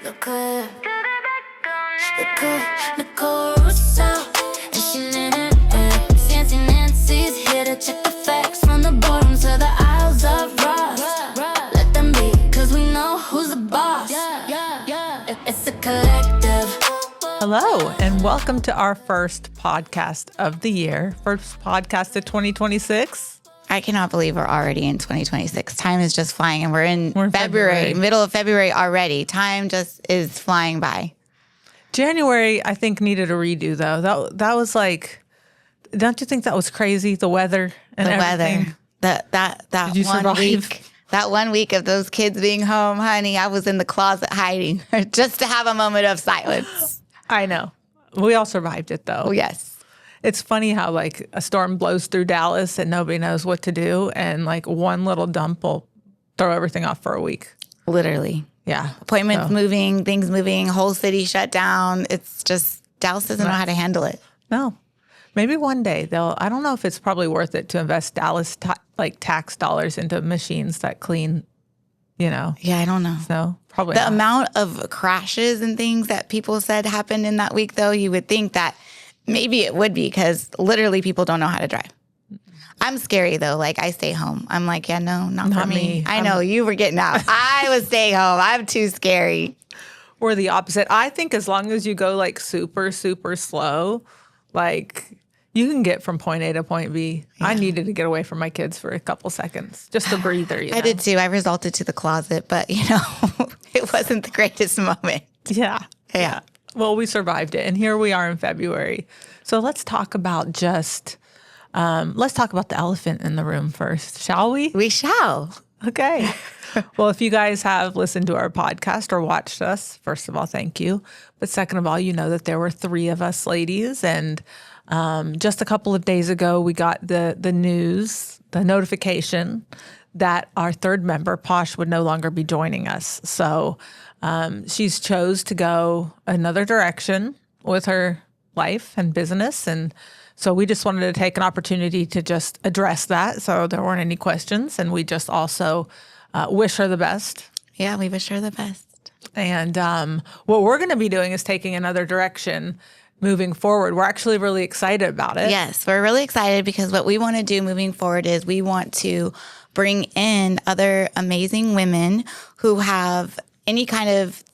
Look good. Look good. Nicole Rouseau. And she Fancy Nancy's here to check the facts from the bottom to the aisles of Ross. Let them be, cause we know who's the boss. It's a collective. Hello, and welcome to our first podcast of the year. First podcast of 2026. I cannot believe we're already in 2026. Time is just flying, and we're in February, middle of February already. Time just is flying by. January, I think, needed a redo, though. That was like, don't you think that was crazy? The weather and everything. That Did you one survive? week. That 1 week of those kids being home, honey, I was in the closet hiding just to have a moment of silence. I know. We all survived it, though. Oh, yes. It's funny how, like, a storm blows through Dallas and nobody knows what to do, and, like, one little dump will throw everything off for a week. Literally. Yeah. Appointments moving, things moving, whole city shut down. It's just, Dallas doesn't know how to handle it. No. Maybe one day I don't know if it's probably worth it to invest Dallas tax dollars into machines that clean, Yeah, I don't know. So probably The not. amount of crashes and things that people said happened in that week, though, you would think that maybe it would be because literally people don't know how to drive. I'm scary, though. Like, I stay home. I'm like, yeah, no, not for me. I know you were getting out. I was staying home. I'm too scary. Or the opposite. I think as long as you go like super, super slow, like you can get from point A to point B. Yeah. I needed to get away from my kids for a couple seconds, just a breather. I did too. I resulted to the closet, but it wasn't the greatest moment. Yeah. Well, we survived it, and here we are in February. So let's talk about the elephant in the room first, shall we? We shall. Okay. Well, if you guys have listened to our podcast or watched us, first of all, thank you. But second of all, you know that there were 3 of us ladies, and just a couple of days ago, we got the news, the notification that our third member, Posh, would no longer be joining us. So she's chose to go another direction with her life and business. And so we just wanted to take an opportunity to just address that. So there weren't any questions. And we just also wish her the best. Yeah, we wish her the best. And what we're going to be doing is taking another direction moving forward. We're actually really excited about it. Yes, we're really excited because what we want to do moving forward is we want to bring in other amazing women who have any kind of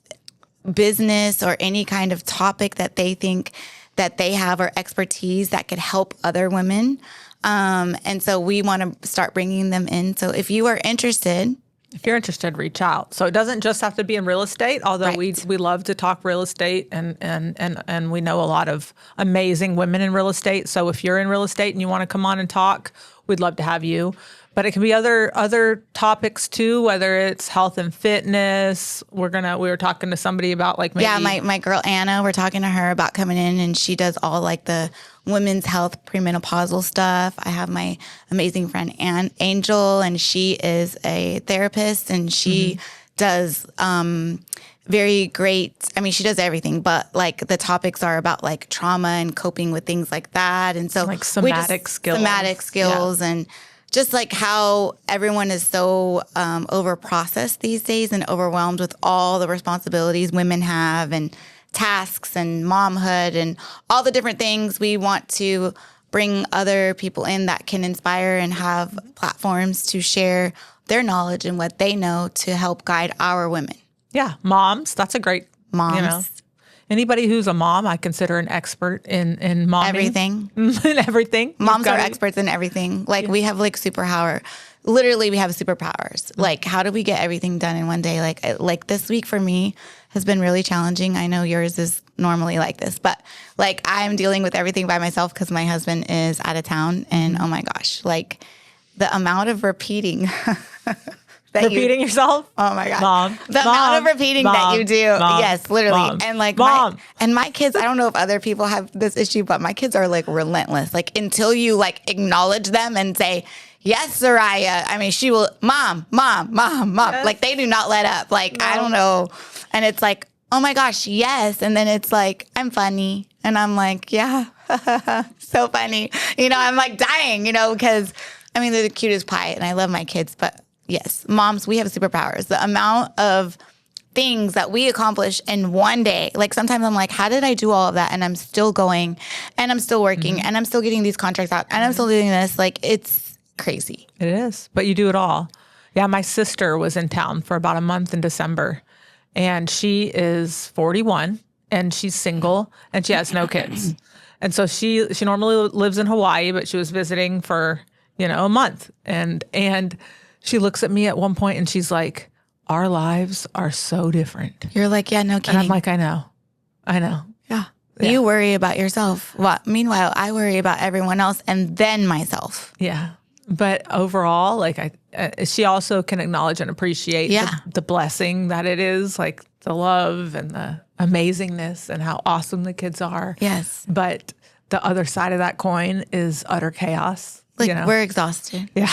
business or any kind of topic that they think that they have or expertise that could help other women. And so we want to start bringing them in. So if you are interested, if you're interested, reach out. So it doesn't just have to be in real estate, although right. we love to talk real estate and we know a lot of amazing women in real estate. So if you're in real estate and you want to come on and talk, we'd love to have you. But it can be other topics too, whether it's health and fitness. We were talking to somebody about like maybe. Yeah, my girl Anna, we're talking to her about coming in, and she does all like the women's health premenopausal stuff. I have my amazing friend Angel, and she is a therapist, and she does very great. I mean, she does everything, but like the topics are about like trauma and coping with things like that, and so like somatic skills, yeah. And just like how everyone is so over-processed these days and overwhelmed with all the responsibilities women have and tasks and momhood and all the different things. We want to bring other people in that can inspire and have platforms to share their knowledge and what they know to help guide our women. Yeah, moms. That's a great moms. Anybody who's a mom, I consider an expert in momming. Everything. In everything. Moms are experts in everything. Like we have like superpower. Literally, we have superpowers. Like, how do we get everything done in one day? Like this week for me has been really challenging. I know yours is normally like this, but like I'm dealing with everything by myself because my husband is out of town. And oh my gosh, like the amount of repeating. Repeating yourself? Oh my God. Mom. The amount of repeating that you do. Mom, yes, literally. Mom, and like Mom. my kids, I don't know if other people have this issue, but my kids are like relentless. Like until you like acknowledge them and say, yes, Soraya. I mean, she will, mom. Yes. Like they do not let up. Like, no. I don't know. And it's like, oh my gosh, yes. And then it's like, I'm funny. And I'm like, yeah, so funny. I'm like dying, because I mean, they're the cutest pie and I love my kids, but yes, moms, we have superpowers. The amount of things that we accomplish in one day. Like sometimes I'm like, how did I do all of that? And I'm still going and I'm still working and I'm still getting these contracts out and I'm still doing this. Like it's crazy. It is, but you do it all. Yeah, my sister was in town for about a month in December, and she is 41 and she's single and she has no kids. And so she normally lives in Hawaii, but she was visiting for, a month. And she looks at me at one point and she's like, our lives are so different. You're like, yeah, no kidding. And I'm like, I know. Yeah. You worry about yourself. Meanwhile, I worry about everyone else and then myself. Yeah. But overall, like she also can acknowledge and appreciate the blessing that it is, like the love and the amazingness and how awesome the kids are. Yes. But the other side of that coin is utter chaos. Like we're exhausted. Yeah.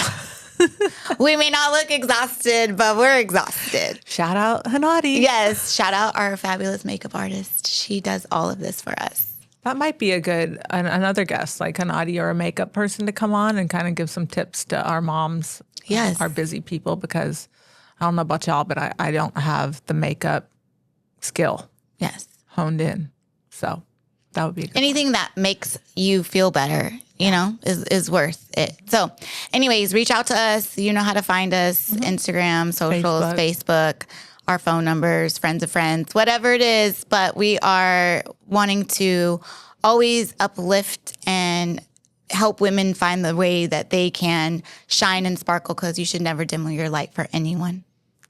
We may not look exhausted, but we're exhausted. Shout out Hanadi. Yes. Shout out our fabulous makeup artist. She does all of this for us. That might be a good, another guest, like Hanadi or a makeup person to come on and kind of give some tips to our moms, yes, our busy people, because I don't know about y'all, but I don't have the makeup skill honed in. So that would be a good anything that makes you feel better, is worth it. So anyways, reach out to us. You know how to find us, Instagram, socials, Facebook, our phone numbers, friends of friends, whatever it is. But we are wanting to always uplift and help women find the way that they can shine and sparkle, because you should never dim your light for anyone.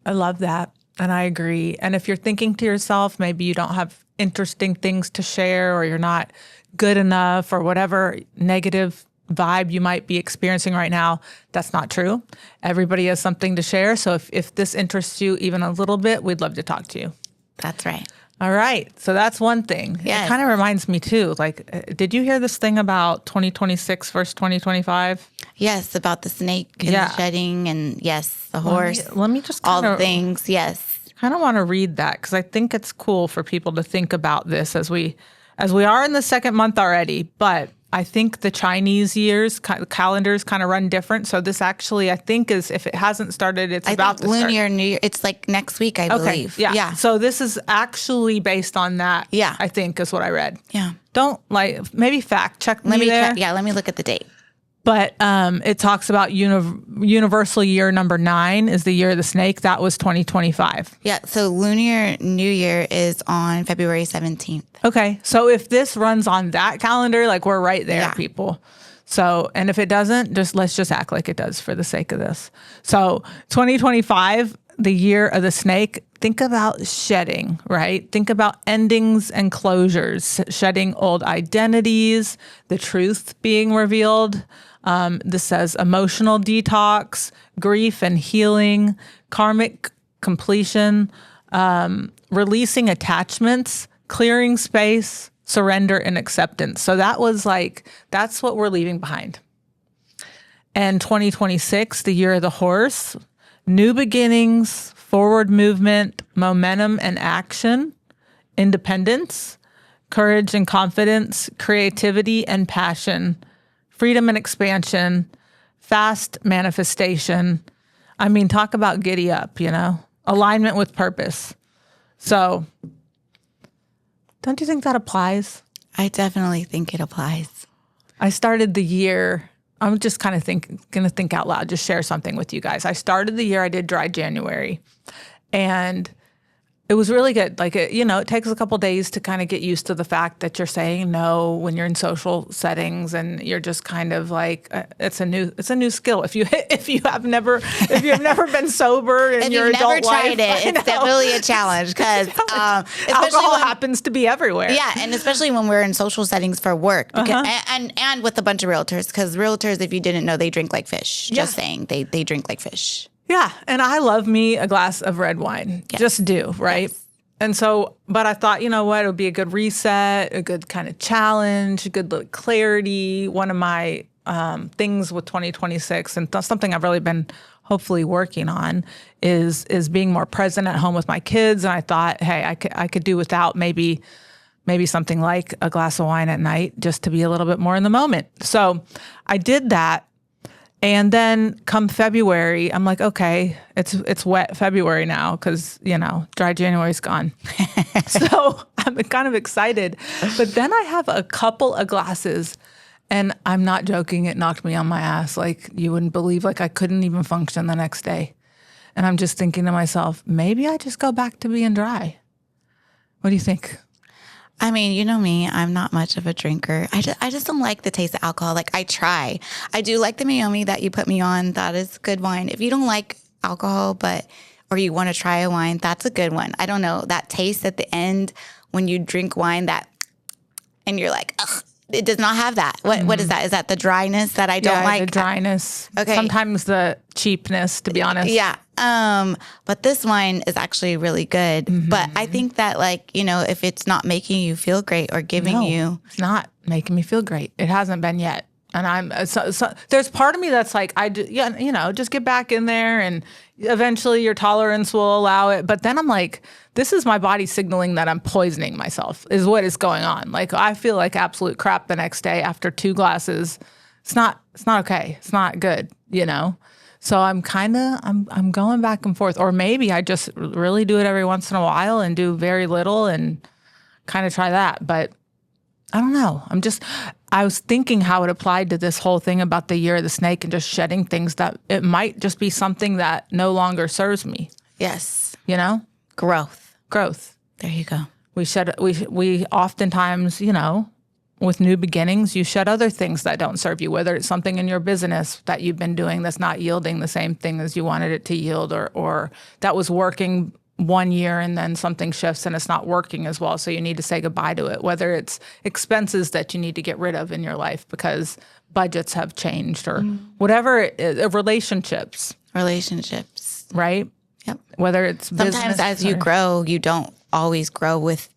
I love that. And I agree. And if you're thinking to yourself, maybe you don't have interesting things to share, or you're not good enough, or whatever negative vibe you might be experiencing right now, that's not true. Everybody has something to share. So if this interests you even a little bit, we'd love to talk to you. That's right. All right. So that's one thing. Yes. It kind of reminds me too, like, did you hear this thing about 2026 versus 2025? Yes, about the snake and the shedding, and yes, the horse. Let me just all the things. Yes. Kind of want to read that, because I think it's cool for people to think about this as we are in the second month already. But I think the Chinese calendars kind of run different. So this actually, I think, is, if it hasn't started, it's about to start. Lunar New Year, it's like next week, I believe. Yeah. So this is actually based on that. Yeah. I think is what I read. Yeah. Don't maybe fact check me there. Let me look at the date. But it talks about universal year number 9 is the year of the snake. That was 2025. Yeah. So Lunar New Year is on February 17th. Okay. So if this runs on that calendar, like, we're right there, people. So, and if it doesn't, let's just act like it does for the sake of this. So 2025, the year of the snake, think about shedding, right? Think about endings and closures, shedding old identities, the truth being revealed. This says emotional detox, grief and healing, karmic completion, releasing attachments, clearing space, surrender, and acceptance. So that's what we're leaving behind. And 2026, the year of the horse, new beginnings, forward movement, momentum and action, independence, courage and confidence, creativity and passion, freedom and expansion, fast manifestation. I mean, talk about giddy up, alignment with purpose. So don't you think that applies? I definitely think it applies. I started the year, I'm just kind of going to think out loud, just share something with you guys. I started the year, I did dry January, and it was really good. Like, it takes a couple days to kind of get used to the fact that you're saying no when you're in social settings, and you're just kind of like, it's a new skill. If you have never been sober in your adult life, if you've never tried it, it's definitely a challenge, because alcohol happens to be everywhere. Yeah, and especially when we're in social settings for work, because, and with a bunch of realtors, because realtors, if you didn't know, they drink like fish. Just saying, they drink like fish. Yeah, and I love me a glass of red wine. Yes. Just do, right? Yes. And so, but I thought, you know what, it would be a good reset, a good kind of challenge, a good little clarity. One of my things with 2026, and something I've really been hopefully working on, is being more present at home with my kids. And I thought, hey, I could do without maybe something like a glass of wine at night, just to be a little bit more in the moment. So I did that. And then come February, I'm like, okay, it's wet February now because, dry January's gone. So I'm kind of excited. But then I have a couple of glasses, and I'm not joking, it knocked me on my ass. Like, you wouldn't believe, like I couldn't even function the next day. And I'm just thinking to myself, maybe I just go back to being dry. What do you think? I mean, you know me, I'm not much of a drinker. I just don't like the taste of alcohol. Like, I try. I do like the Miyomi that you put me on. That is good wine. If you don't like alcohol, or you want to try a wine, that's a good one. I don't know, that taste at the end when you drink wine, and you're like, ugh, it does not have that. What is that? Is that the dryness that I don't like? The dryness. Okay. Sometimes the cheapness, to be honest. Yeah. But this wine is actually really good. But I think that, like, if it's not making you feel great or giving you. It's not making me feel great. It hasn't been yet. And I'm so there's part of me that's like, just get back in there and eventually your tolerance will allow it. But then I'm like, this is my body signaling that I'm poisoning myself is what is going on. Like, I feel like absolute crap the next day after 2 glasses. It's not okay. It's not good, So I'm going back and forth. Or maybe I just really do it every once in a while and do very little and kind of try that. But I don't know. I was thinking how it applied to this whole thing about the year of the snake and just shedding things that it might just be something that no longer serves me. Yes. Growth. There you go. We oftentimes, with new beginnings, you shed other things that don't serve you, whether it's something in your business that you've been doing that's not yielding the same thing as you wanted it to yield, or that was working 1 year and then something shifts and it's not working as well. So you need to say goodbye to it, whether it's expenses that you need to get rid of in your life because budgets have changed or whatever it is, relationships. Right? Yep. Whether it's sometimes as you grow, you don't always grow with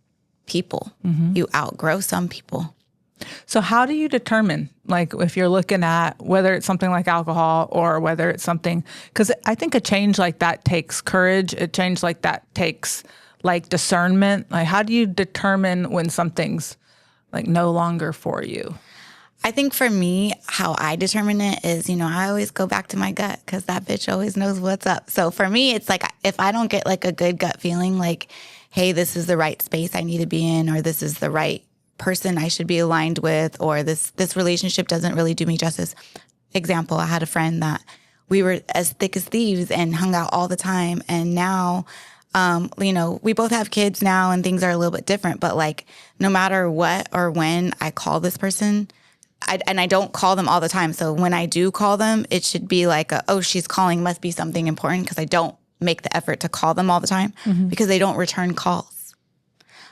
people. You outgrow some people. So how do you determine, like, if you're looking at whether it's something like alcohol or whether it's something, because I think a change like that takes courage. A change like that takes like discernment. Like, how do you determine when something's like no longer for you? I think for me, how I determine it is, I always go back to my gut because that bitch always knows what's up. So for me, it's like if I don't get like a good gut feeling, like, hey, this is the right space I need to be in, or this is the right person I should be aligned with, or this relationship doesn't really do me justice. Example, I had a friend that we were as thick as thieves and hung out all the time. And now, we both have kids now and things are a little bit different. But like, no matter what or when I call this person, I don't call them all the time. So when I do call them, it should be like, she's calling, must be something important, because I don't make the effort to call them all the time because they don't return calls.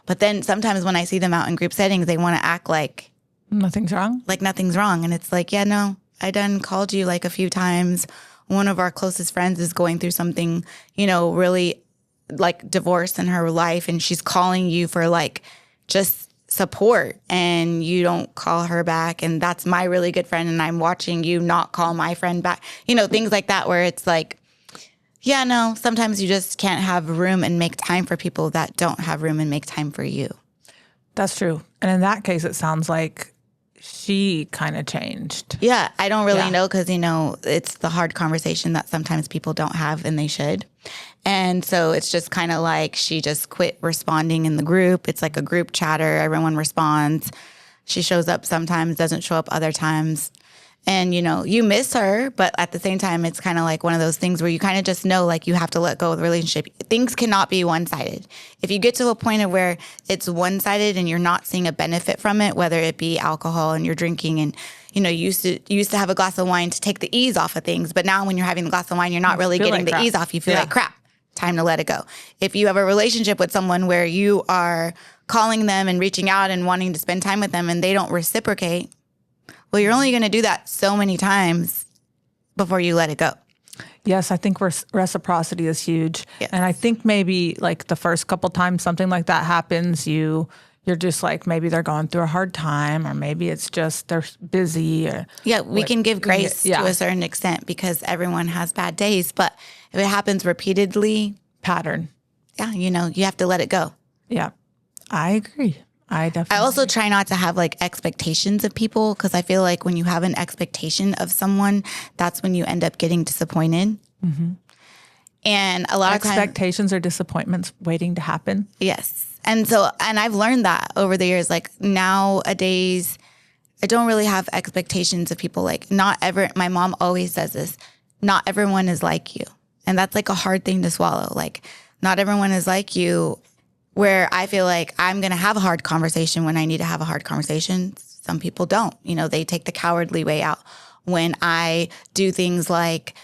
But then sometimes when I see them out in group settings, they want to act like nothing's wrong. Like nothing's wrong. And it's like, yeah, no, I done called you like a few times. One of our closest friends is going through something, really like divorce in her life. And she's calling you for like just support, and you don't call her back. And that's my really good friend. And I'm watching you not call my friend back, things like that, where it's like, yeah, no, sometimes you just can't have room and make time for people that don't have room and make time for you. That's true. And in that case, it sounds like she kind of changed. Yeah, I don't really know because, it's the hard conversation that sometimes people don't have and they should. And so it's just kind of like she just quit responding in the group. It's like a group chatter. Everyone responds. She shows up sometimes, doesn't show up other times. And, you miss her, but at the same time, it's kind of like one of those things where you kind of just know, like, you have to let go of the relationship. Things cannot be one-sided. If you get to a point of where it's one-sided and you're not seeing a benefit from it, whether it be alcohol and you're drinking and, you used to have a glass of wine to take the ease off of things. But now when you're having a glass of wine, you're not really getting the ease off. You feel like crap. Time to let it go. If you have a relationship with someone where you are calling them and reaching out and wanting to spend time with them and they don't reciprocate, well, you're only going to do that so many times before you let it go. Yes, I think reciprocity is huge. Yes. And I think maybe like the first couple times something like that happens, you're just like, maybe they're going through a hard time, or maybe it's just they're busy. We can give grace to a certain extent because everyone has bad days. But if it happens repeatedly, pattern. Yeah, you have to let it go. Yeah, I agree. I definitely. I also try not to have like expectations of people because I feel like when you have an expectation of someone, that's when you end up getting disappointed. And a lot of times, expectations or disappointments waiting to happen. yes. And I've learned that over the years. Like nowadays, I don't really have expectations of people. Like my mom always says this, not everyone is like you. And that's like a hard thing to swallow. Like not everyone is like you, where I feel like I'm going to have a hard conversation when I need to have a hard conversation. Some people don't, they take the cowardly way out. When I do things like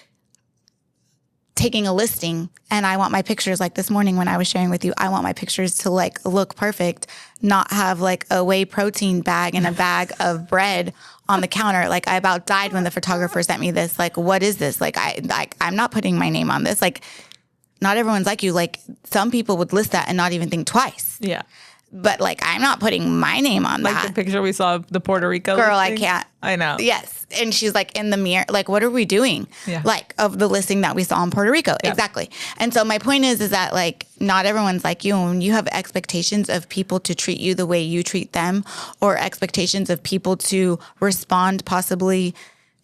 taking a listing and I want my pictures, like this morning when I was sharing with you, I want my pictures to like look perfect, not have like a whey protein bag and a bag of bread on the counter. Like I about died when the photographer sent me this. Like, what is this? I'm not putting my name on this. Like not everyone's like you. Like some people would list that and not even think twice. Yeah. But like, I'm not putting my name on that. Like the picture we saw of the Puerto Rico girl, listing. I can't. I know. Yes. And she's like in the mirror, like, what are we doing? Yeah. Like of the listing that we saw in Puerto Rico. Yep. Exactly. And so my point is that like, not everyone's like you. And when you have expectations of people to treat you the way you treat them, or expectations of people to respond possibly,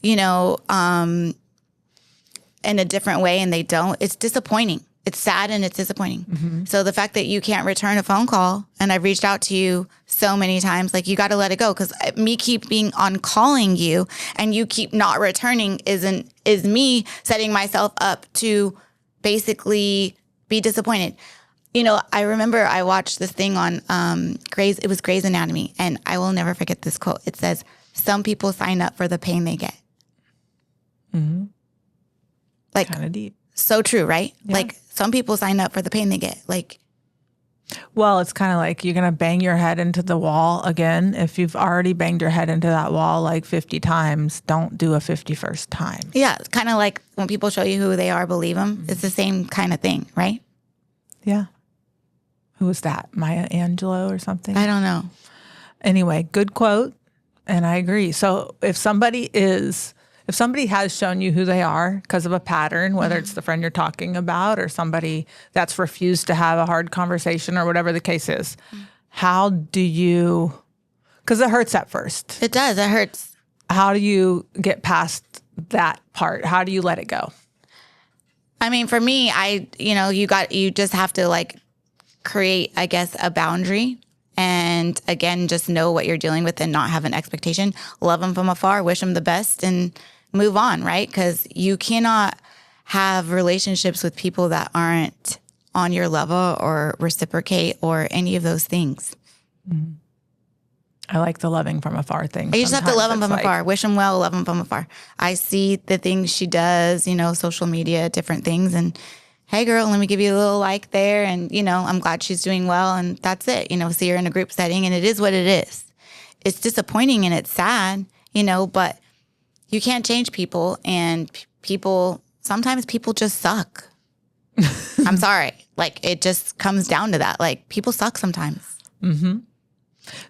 in a different way and they don't, it's disappointing. It's sad and it's disappointing. So the fact that you can't return a phone call and I've reached out to you so many times, like you got to let it go. Because me keep being on calling you and you keep not returning is me setting myself up to basically be disappointed. I remember I watched this thing on it was Grey's Anatomy, and I will never forget this quote. It says, "Some people sign up for the pain they get." Like Kind of deep. So true, right? Yeah. Like some people sign up for the pain they get. Like, well, it's kind of like you're going to bang your head into the wall again. If you've already banged your head into that wall like 50 times, don't do a 51st time. yeah, it's kind of like when people show you who they are, believe them. It's the same kind of thing, right? Yeah. Who was that? Maya Angelou or something? I don't know. Anyway, good quote. And I agree. So if somebody has shown you who they are because of a pattern, whether it's the friend you're talking about or somebody that's refused to have a hard conversation or whatever the case is, how do you, because it hurts at first. It does. It hurts. How do you get past that part? How do you let it go? I mean, for me, you just have to like create, I guess, a boundary. And again, just know what you're dealing with and not have an expectation. Love them from afar, wish them the best, and move on, right? Because you cannot have relationships with people that aren't on your level or reciprocate or any of those things. I like the loving from afar thing. You just have to love them Sometimes from it's afar. Wish them well, love them from afar. I see the things she does, social media, different things, and hey, girl, let me give you a little like there. And, I'm glad she's doing well. And that's it. See her in a group setting. And it is what it is. It's disappointing and it's sad, but you can't change people. And sometimes people just suck. I'm sorry. Like, it just comes down to that. Like, people suck sometimes. Mm-hmm.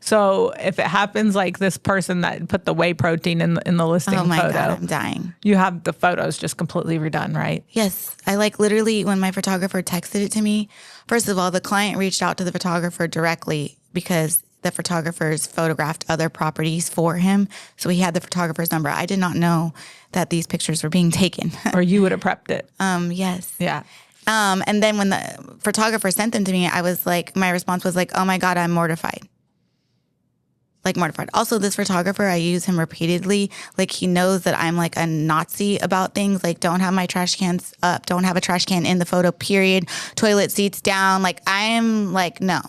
So if it happens like this person that put the whey protein in the listing oh my photo, God, I'm dying. You have the photos just completely redone, right? Yes. I literally, when my photographer texted it to me, first of all, the client reached out to the photographer directly because the photographers photographed other properties for him. So he had the photographer's number. I did not know that these pictures were being taken. Or you would have prepped it. Yes. Yeah. And then when the photographer sent them to me, my response was like, oh my God, I'm mortified. Like mortified. Also, this photographer, I use him repeatedly. Like he knows that I'm like a Nazi about things. Like don't have my trash cans up. Don't have a trash can in the photo, period. Toilet seats down. Like I am like, no.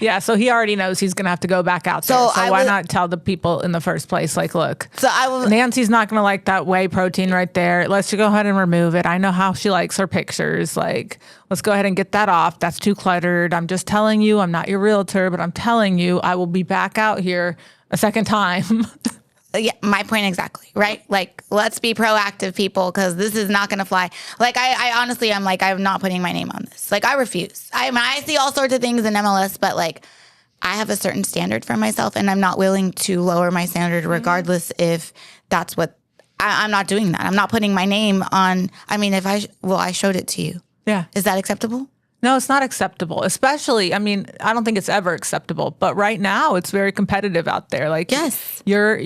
Yeah, so he already knows he's going to have to go back out there. So why not tell the people in the first place, like, look, Nancy's not going to like that whey protein right there. Let's just go ahead and remove it. I know how she likes her pictures. Like, let's go ahead and get that off. That's too cluttered. I'm just telling you, I'm not your realtor, but I'm telling you, I will be back out here a second time. Yeah, my point exactly, right? Like, let's be proactive, people, because this is not going to fly. Like, I honestly, I'm like, I'm not putting my name on this. Like, I refuse. I see all sorts of things in MLS, but like, I have a certain standard for myself, and I'm not willing to lower my standard regardless if that's what, I'm not doing that. I'm not putting my name on, I mean, I showed it to you. Yeah. Is that acceptable? No, it's not acceptable. Especially, I mean, I don't think it's ever acceptable, but right now it's very competitive out there. Like, Yes. your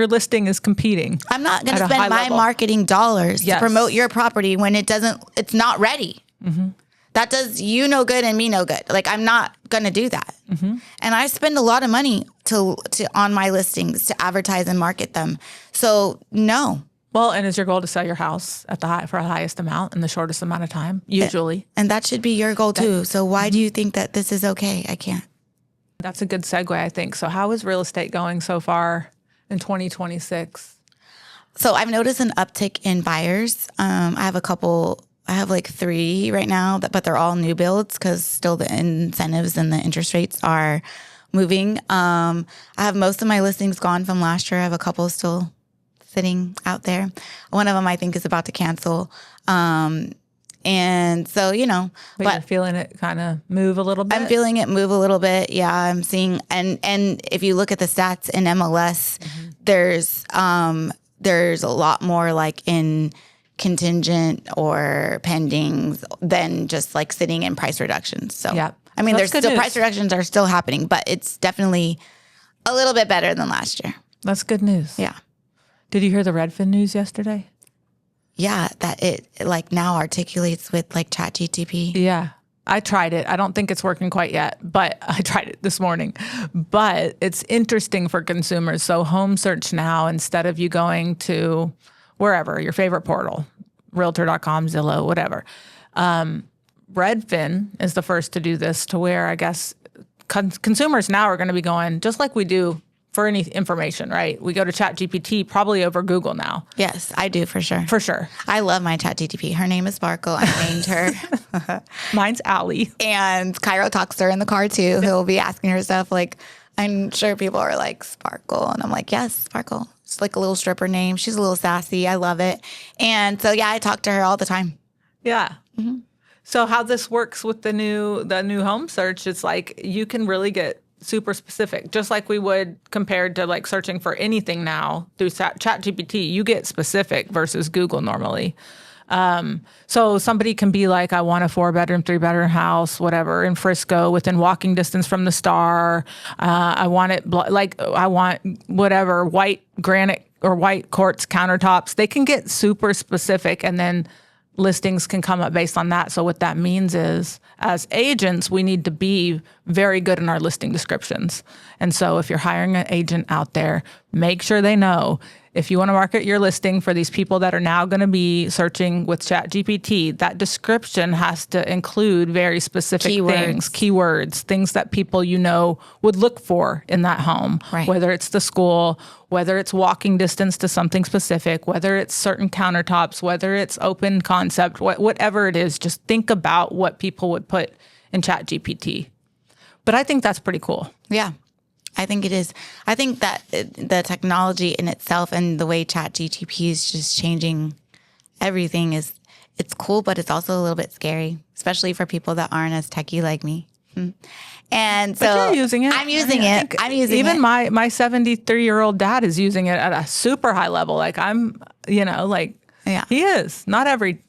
listing is competing. I'm not going to at a high spend my level. marketing dollars to Yes. promote your property when it's not ready. That does you no good and me no good. Like, I'm not going to do that. And I spend a lot of money to on my listings to advertise and market them. So no. Well, and is your goal to sell your house at for the highest amount in the shortest amount of time? Usually. And that should be your goal too. So why do you think that this is okay? I can't. That's a good segue, I think. So how is real estate going so far in 2026? So I've noticed an uptick in buyers. I have like 3 right now, but they're all new builds because still the incentives and the interest rates are moving. I have most of my listings gone from last year. I have a couple still sitting out there. One of them I think is about to cancel. And so, But you're feeling it kind of move a little bit? I'm feeling it move a little bit. Yeah, I'm seeing, and if you look at the stats in MLS, there's a lot more like in contingent or pendings than just like sitting in price reductions. So, yeah. I mean, That's there's good still news. price reductions are still happening, but it's definitely a little bit better than last year. That's good news. Yeah. Did you hear the Redfin news yesterday? Yeah, that it like now articulates with like ChatGPT. Yeah. I tried it. I don't think it's working quite yet, but I tried it this morning. But it's interesting for consumers. So home search now, instead of you going to wherever, your favorite portal, realtor.com, Zillow, whatever. Redfin is the first to do this, to where I guess consumers now are going to be going, just like we do for any information, right? We go to ChatGPT probably over Google now. Yes, I do for sure. For sure. I love my ChatGPT. Her name is Sparkle. I named her. Mine's Allie. And Cairo talks to her in the car too. He'll be asking her stuff like, I'm sure people are like, Sparkle. And I'm like, yes, Sparkle. It's like a little stripper name. She's a little sassy. I love it. And so, yeah, I talk to her all the time. Yeah. So how this works with the new home search, it's like you can really get super specific, just like we would compared to like searching for anything now through ChatGPT. You get specific versus Google normally. So somebody can be like, I want a 4-bedroom, 3-bedroom house, whatever, in Frisco within walking distance from the Star. I want it I want whatever, white granite or white quartz countertops. They can get super specific, and then listings can come up based on that. So what that means is, as agents, we need to be very good in our listing descriptions. And so if you're hiring an agent out there, make sure they know, if you want to market your listing for these people that are now going to be searching with ChatGPT, that description has to include very specific keywords, things that people would look for in that home, right. Whether it's the school, whether it's walking distance to something specific, whether it's certain countertops, whether it's open concept, whatever it is, just think about what people would put in ChatGPT. But I think that's pretty cool. Yeah, I think it is. I think that the technology in itself and the way ChatGPT is just changing everything it's cool, but it's also a little bit scary, especially for people that aren't as techie like me. And so but you're using it. I'm using it. Even my 73-year-old dad is using it at a super high level. Like Yeah. He is. Not every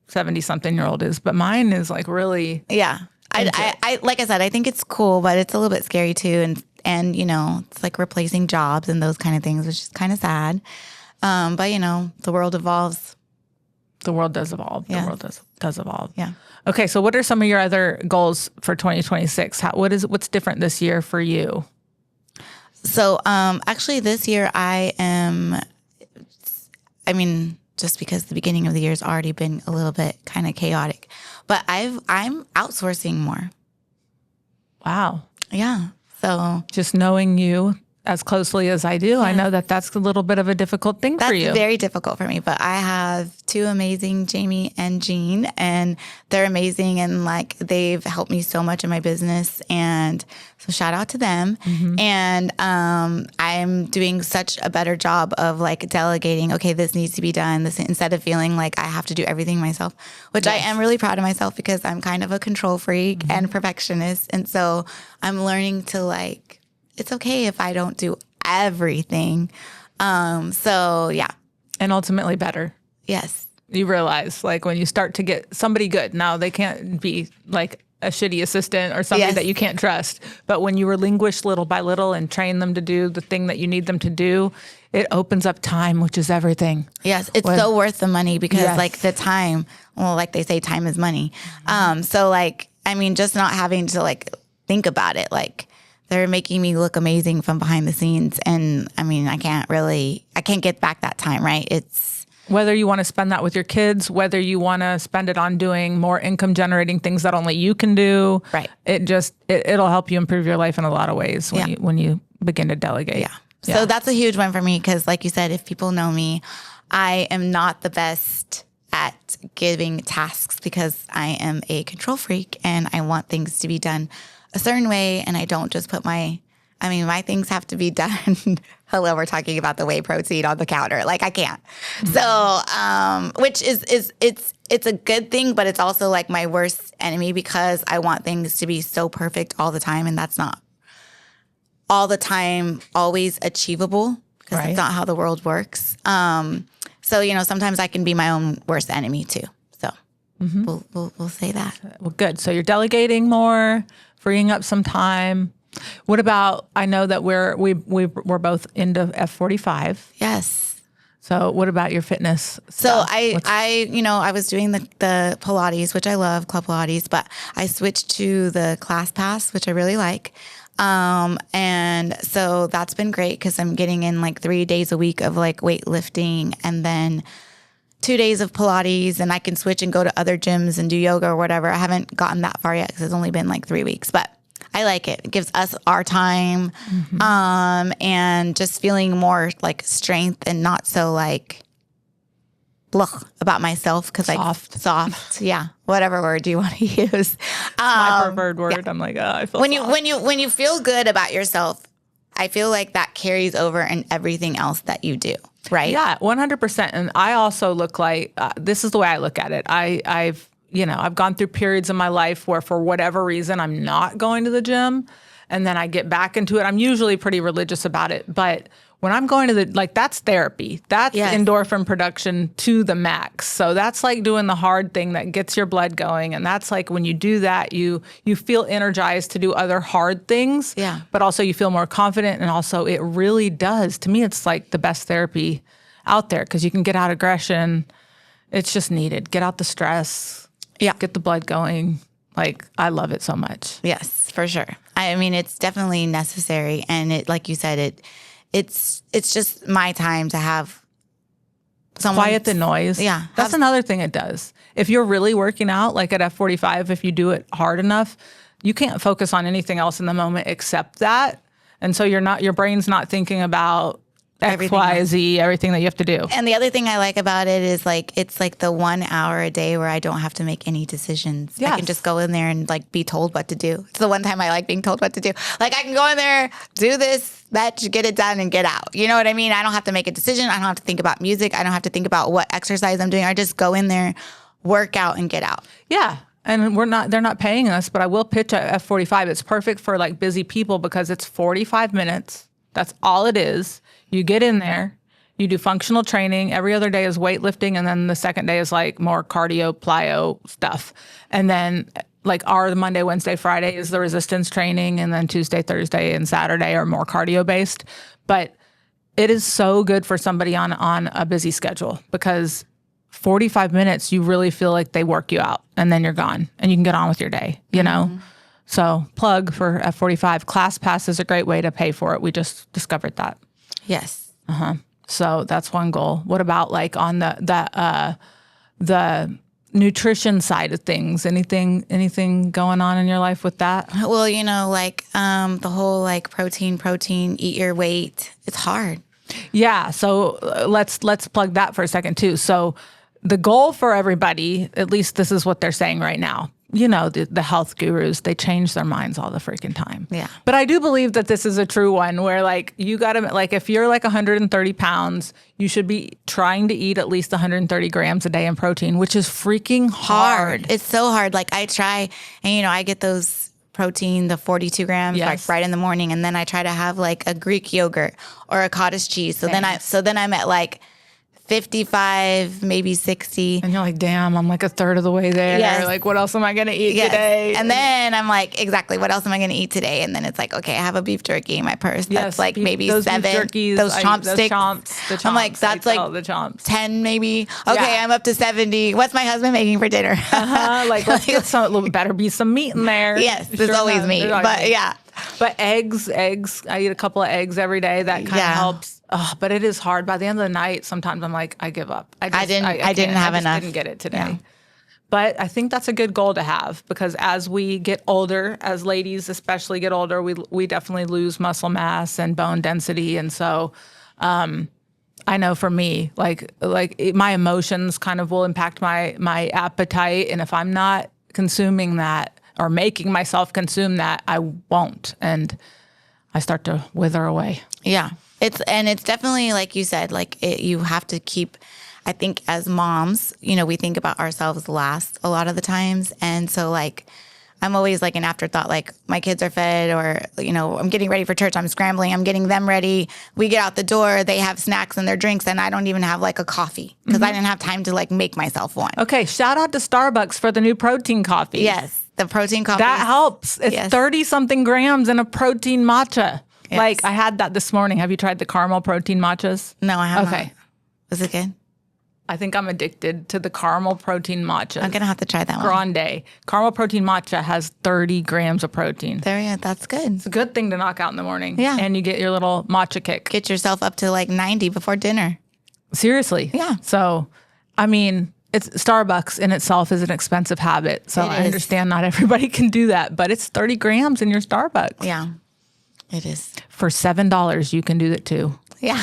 70-something-year-old is, but mine is like really. Yeah. I like I said, I think it's cool, but it's a little bit scary too. And it's like replacing jobs and those kind of things, which is kind of sad. But the world evolves. The world does evolve. Yeah. The world does evolve. Yeah. Okay. So what are some of your other goals for 2026? What's different this year for you? So, actually this year just because the beginning of the year has already been a little bit kind of chaotic, but I'm outsourcing more. Wow. Yeah. So just knowing you as closely as I do, I know that that's a little bit of a difficult thing for you. That's very difficult for me, but I have 2 amazing, Jamie and Jean, and they're amazing, and like they've helped me so much in my business, and so shout out to them. And I'm doing such a better job of like delegating, okay, this needs to be done, this, instead of feeling like I have to do everything myself, which I am really proud of myself because I'm kind of a control freak and perfectionist, and so I'm learning to like, it's okay if I don't do everything. So yeah. And ultimately better. Yes. You realize like when you start to get somebody good, now they can't be like a shitty assistant or somebody Yes. that you can't trust. But when you relinquish little by little and train them to do the thing that you need them to do, it opens up time, which is everything. Yes, it's so worth the money because Yes. like the time, well, like they say, time is money. So like, I mean, just not having to like think about it, like they're making me look amazing from behind the scenes. And I mean, I can't get back that time, right? It's Whether you want to spend that with your kids, whether you want to spend it on doing more income generating things that only you can do. Right. It'll help you improve your life in a lot of ways when you begin to delegate. Yeah. So that's a huge one for me because, like you said, if people know me, I am not the best at giving tasks because I am a control freak and I want things to be done a certain way, and I don't just put my things have to be done. Hello, we're talking about the whey protein on the counter. Like I can't. So, which is it's a good thing, but it's also like my worst enemy because I want things to be so perfect all the time, and that's not all the time always achievable because Right. that's not how the world works. So, you know, sometimes I can be my own worst enemy too. So we'll say that. Well, good. So you're delegating more, freeing up some time. What about? I know that we're both into F45. Yes. So what about your fitness So stuff? I was doing the Pilates, which I love, Club Pilates, but I switched to the Class Pass, which I really like. And so that's been great because I'm getting in like 3 days a week of like weightlifting and then 2 days of Pilates, and I can switch and go to other gyms and do yoga or whatever. I haven't gotten that far yet because it's only been like 3 weeks, but I like it. It gives us our time, and just feeling more like strength and not so like blah about myself because like soft, yeah, whatever word you want to use. my preferred word. I'm like, I feel When soft. you feel good about yourself, I feel like that carries over in everything else that you do, right? Yeah, 100%. And I also look like this is the way I look at it. I've gone through periods in my life where for whatever reason I'm not going to the gym, and then I get back into it. I'm usually pretty religious about it, but when I'm going to that's therapy. That's Yes. endorphin production to the max. So that's like doing the hard thing that gets your blood going. And that's like when you do that, you feel energized to do other hard things. Yeah. But also you feel more confident. And also it really does. To me, it's like the best therapy out there because you can get out aggression. It's just needed. Get out the stress. Yeah. Get the blood going. Like, I love it so much. Yes, for sure. I mean, it's definitely necessary, and it, like you said, it's just my time to have someone Quiet the noise. Yeah. That's another thing it does. If you're really working out, like at F45, if you do it hard enough, you can't focus on anything else in the moment except that. And so your brain's not thinking about X, Everything Y, else. Z, everything that you have to do. And the other thing I like about it is like it's like the 1 hour a day where I don't have to make any decisions. I Yes. can just go in there and like be told what to do. It's the one time I like being told what to do. Like I can go in there, do this, that, get it done, and get out. You know what I mean? I don't have to make a decision. I don't have to think about music. I don't have to think about what exercise I'm doing. I just go in there, work out, and get out. Yeah. And they're not paying us, but I will pitch at F45. It's perfect for like busy people because it's 45 minutes. That's all it is. You get in there, you do functional training. Every other day is weightlifting. And then the second day is like more cardio, plyo stuff. And then like our Monday, Wednesday, Friday is the resistance training. And then Tuesday, Thursday, and Saturday are more cardio based. But it is so good for somebody on a busy schedule because 45 minutes, you really feel like they work you out and then you're gone and you can get on with your day, you know? So plug for F45. Class Pass is a great way to pay for it. We just discovered that. Yes. So that's one goal. What about like on the nutrition side of things? Anything going on in your life with that? Well, you know, like the whole like protein, eat your weight. It's hard. Yeah. So let's plug that for a second too. So the goal for everybody, at least this is what they're saying right now. You know, the health gurus, they change their minds all the freaking time. Yeah. But I do believe that this is a true one where like you got to like if you're like 130 pounds, you should be trying to eat at least 130 grams a day in protein, which is freaking hard. It's so hard. Like I try, and you know, I get those protein, the 42 grams, Yes. like right in the morning, and then I try to have like a Greek yogurt or a cottage cheese. So then I'm at like 55, maybe 60. And you're like, damn, I'm like a third of the way there. Yes. Like, what else am I going to eat today? And then I'm like, exactly, what else am I going to eat today? And then it's like, okay, I have a beef jerky in my purse. That's like maybe those 7. beef jerkies, those I eat chopsticks. The chomps. I'm like, that's like the chomps. 10 maybe. Okay, I'm up to 70. What's my husband making for dinner? Like, let's get better be some meat in there. Yes, there's always meat. But yeah. But eggs, I eat a couple of eggs every day. That kind of helps. Oh, but it is hard. By the end of the night, sometimes I'm like, I give up. I didn't have enough. I didn't get it today. Yeah. But I think that's a good goal to have, because as we get older, as ladies especially get older, we definitely lose muscle mass and bone density. And so I know for me, my emotions kind of will impact my appetite. And if I'm not consuming that or making myself consume that, I won't. And I start to wither away. Yeah. It's definitely, like you said, you have to keep, I think as moms, we think about ourselves last a lot of the times. And so I'm always like an afterthought, like my kids are fed, or, I'm getting ready for church. I'm scrambling. I'm getting them ready. We get out the door. They have snacks and their drinks, and I don't even have like a coffee because I didn't have time to make myself one. Okay. Shout out to Starbucks for the new protein coffee. Yes. The protein coffee. That helps. It's 30 something grams in a protein matcha. Yes. I had that this morning. Have you tried the caramel protein matchas? No, I haven't. Okay. Was it good? I think I'm addicted to the caramel protein matcha. I'm going to have to try that one. Grande. Caramel protein matcha has 30 grams of protein. That's good. It's a good thing to knock out in the morning. Yeah. And you get your little matcha kick. Get yourself up to 90 before dinner. Seriously. Yeah. So, I mean, Starbucks in itself is an expensive habit. So I understand not everybody can do that, but it's 30 grams in your Starbucks. Yeah, it is. For $7, you can do that too. Yeah.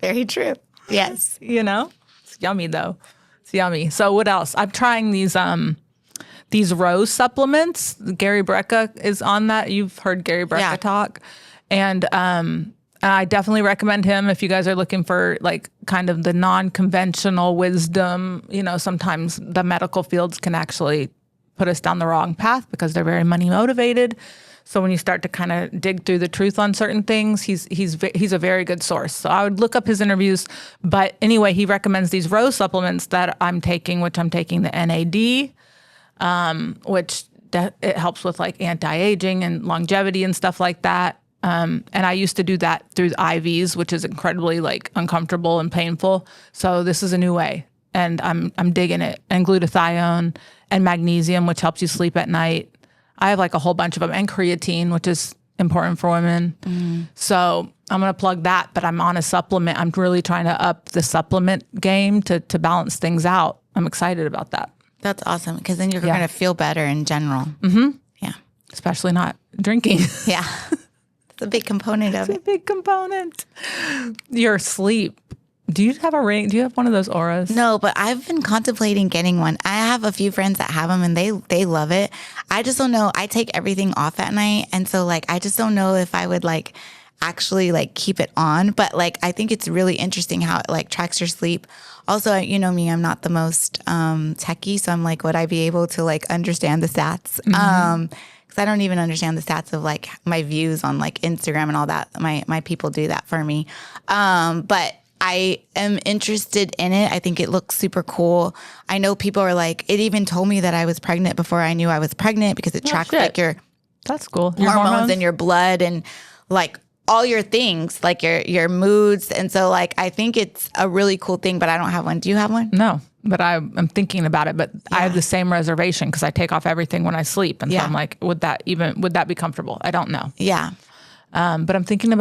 Very true. Yes. It's yummy though. It's yummy. So what else? I'm trying these Rouseau supplements. Gary Brecka is on that. You've heard Gary Brecka talk. And I definitely recommend him if you guys are looking for kind of the non-conventional wisdom. Sometimes the medical fields can actually put us down the wrong path because they're very money motivated. So when you start to kind of dig through the truth on certain things, he's a very good source. So I would look up his interviews. But anyway, he recommends these Rouseau supplements that I'm taking, which I'm taking the NAD, which it helps with anti-aging and longevity and stuff like that. And I used to do that through the IVs, which is incredibly uncomfortable and painful. So this is a new way, and I'm digging it. And glutathione and magnesium, which helps you sleep at night. I have a whole bunch of them, and creatine, which is important for women. So I'm going to plug that, but I'm on a supplement. I'm really trying to up the supplement game to balance things out. I'm excited about that. That's awesome, because then you're going to feel better in general. Yeah. Especially not drinking. Yeah. It's a big component of it. It's a big component. Your sleep. Do you have a ring? Do you have one of those auras? No, but I've been contemplating getting one. I have a few friends that have them, and they love it. I just don't know. I take everything off at night, and so I just don't know if I would actually keep it on. But I think it's really interesting how it tracks your sleep. Also, you know me, I'm not the most techie, so I'm would I be able to understand the stats? Because I don't even understand the stats of my views on Instagram and all that. My people do that for me. But I am interested in it. I think it looks super cool. I know people are it even told me that I was pregnant before I knew I was pregnant, because it tracks your That's cool. Your hormones in your blood and all your things, your moods. And so I think it's a really cool thing, but I don't have one. Do you have one? No, but I'm thinking about it, but I have the same reservation because I take off everything when I sleep. And so I'm would that be comfortable? I don't know. Yeah. But I am thinking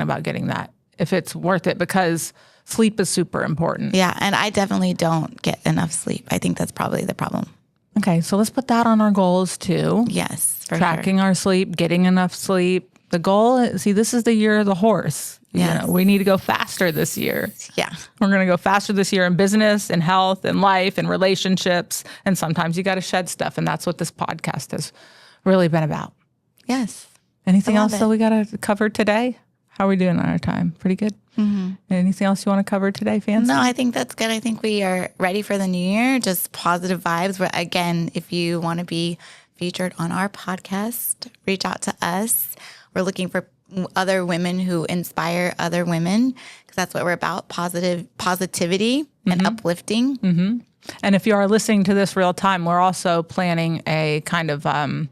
about getting that if it's worth it, because sleep is super important. Yeah. And I definitely don't get enough sleep. I think that's probably the problem. Okay. So let's put that on our goals too. Yes. For Tracking our sleep, getting enough sleep. The goal is, this is the year of the horse. Yes. We need to go faster this year. Yeah. We're going to go faster this year in business and health and life and relationships. And sometimes you got to shed stuff. And that's what this podcast has really been about. Yes. Anything else that we got to cover today? How are we doing on our time? Pretty good? Mm-hmm. Anything else you want to cover today, Fancy? No, I think that's good. I think we are ready for the new year. Just positive vibes. But again, if you want to be featured on our podcast, reach out to us. We're looking for other women who inspire other women, because that's what we're about, positivity and uplifting. Mm-hmm. And if you are listening to this real time, we're also planning a kind of health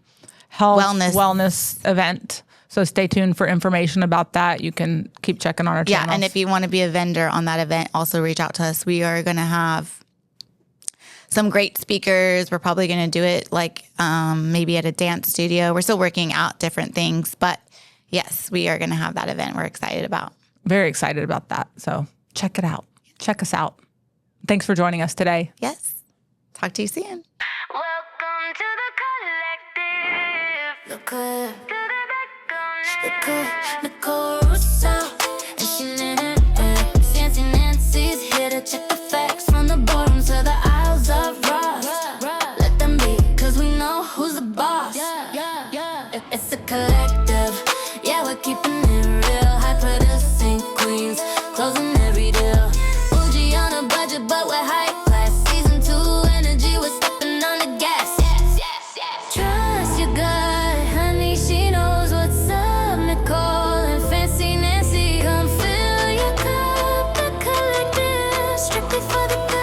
wellness event. So stay tuned for information about that. You can keep checking on our channels. Yeah, and if you want to be a vendor on that event, also reach out to us. We are going to have some great speakers. We're probably going to do it like maybe at a dance studio. We're still working out different things. But yes, we are going to have that event we're excited about. Very excited about that. So check it out. Check us out. Thanks for joining us today. Yes. Talk to you soon. Welcome to the collective. Look good. Nicole, Rouseau, and she Fancy Nancy's here to check the facts from the boardroom to the aisles of Ross. Let them be, cause we know who's the boss. It's a collective, yeah, we're keeping it real. High producing queens, closing every deal. Bougie on a budget, but we're high class. Season 2 energy, we're stepping on the gas. Trust your gut, honey, she knows what's up. Nicole and Fancy Nancy, come fill your cup. The collective, strictly for the girls.